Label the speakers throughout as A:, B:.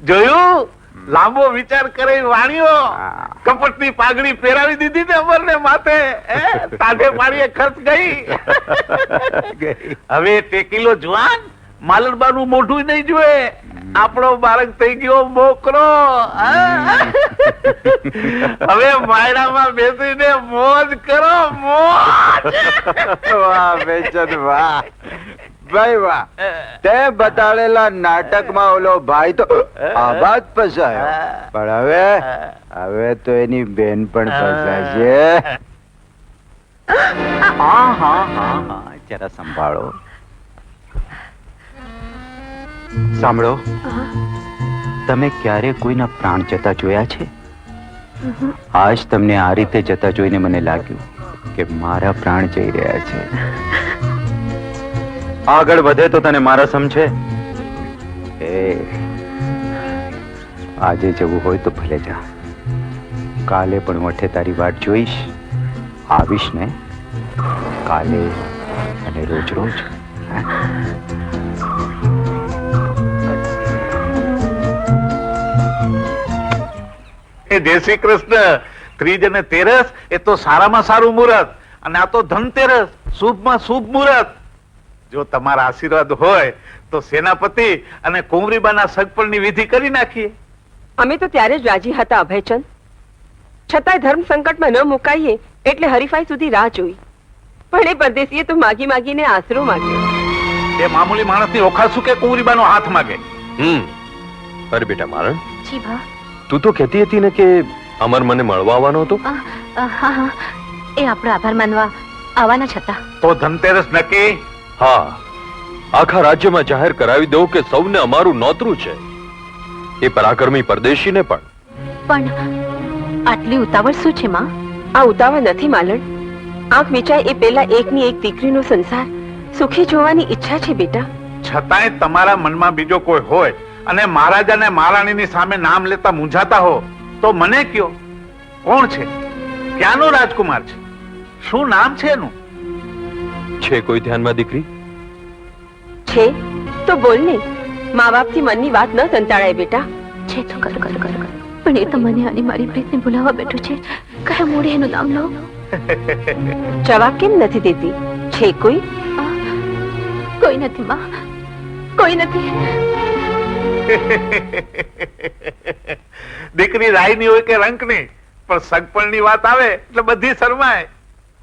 A: જોયું? લાંબો વિચાર કરે વાણીઓ કપટની પાઘડી પહેરાવી દીધી ને અમરને માથે. તાઢે પાડીએ ખર્ચ ગઈ. હવે ટેકીલો જુવાન માલણબાનું મોઢું નહીં જોયે. આપણો બાળક થઈ ગયો મોકરો. હવે માયડામાં બેસીને મોજ કરો, મોજ.
B: વાહ બેચન વાહ, ભાઈ વાહ. તે બતાડેલા નાટકમાં ઓલો ભાઈ તો આબાદ ફસાયો, પણ હવે તો એની બેન પણ ફસાશે. હા, જરા સંભાળો. સાંભળો, તમે ક્યારે કોઈના પ્રાણ જતા જોયા છે? આજ તમને આ રીતે જતા જોઈને મને લાગ્યું કે મારા પ્રાણ જઈ રહ્યા છે. આગળ વધે તો તને મારા સમજે. આજે જવું હોય તો ભલે જા. કાલે પણ વઠે તારી વાટ જોઈશ. આવીશ ને કાલે અને રોજ રોજ.
A: જય શ્રી કૃષ્ણ. ત્રીજ અને તેરસ એ તો સારામાં સારું મુહૂર્ત, અને આ તો ધનતેરસ, શુભમાં શુભ મુહૂર્ત. જો તમારા આશીર્વાદ હોય તો સેનાપતિ અને કુંવરીબાના સગપણની વિધિ કરી નાખીએ.
C: અમે તો ત્યારે જ રાજી હતા અભયચંદ, છતાંય ધર્મ સંકટમાં ન મુકાઈએ એટલે હરીફાઈ સુધી રાહ જોઈ. પણ એ પરદેશીએ તો માગી માગીને આશરો માગ્યો.
A: એ મામૂલી માણસની ઓખા શું કે કુંવરીબાનો હાથ માગે.
D: અરે બેટા મારણ,
E: જી ભા.
D: તું તો કહેતી હતી ને કે અમર મને મળવા આવવાનો હતો.
E: હા, એ આપણો આભાર માનવા આવવાના જ હતા.
A: તો ધનતેરસ નક્કી?
D: હા, આખા રાજ્યમાં જાહેર કરાવી દઉં કે સૌને અમારું નોતરું છે, એ પરાક્રમી પરદેશીને પણ.
E: પણ આટલી ઉતાવળ શું છે માં?
C: આ ઉતાવળ નથી માલણ. આંખ વિચાય એ પેલા એકની એક દીકરીનો સંસાર સુખી જોવાની ઈચ્છા છે બેટા.
A: છતાંય તમારા મનમાં બીજો કોઈ હોય અને મહારાજા ને મહારાણીની સામે નામ લેતા મૂંઝાતા હો તો મને કયો, કોણ છે? ક્યાંનો રાજકુમાર છે? શું નામ છે એનું?
D: છે કોઈ ધ્યાનમાં દીકરી?
C: છે તો બોલ ને. મા બાપથી મનની વાત ન સંતાડાય બેટા.
E: છે તો કર. પણ એ તો મને અને મારી પ્રીતને ભૂલાવવા બેઠો છે. કયા મોડે એનું નામ લો?
C: જવાબ કેમ નથી દેતી? છે કોઈ?
E: કોઈ નથી માં, કોઈ નથી.
A: દીકરી રાયની હોય કે રંકની, પણ સગપણની વાત આવે એટલે બધી શરમાય.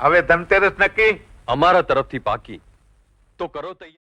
A: હવે ધનતેરસ નક્કી?
D: અમારા તરફથી પાકી. તો કરો તૈયાર.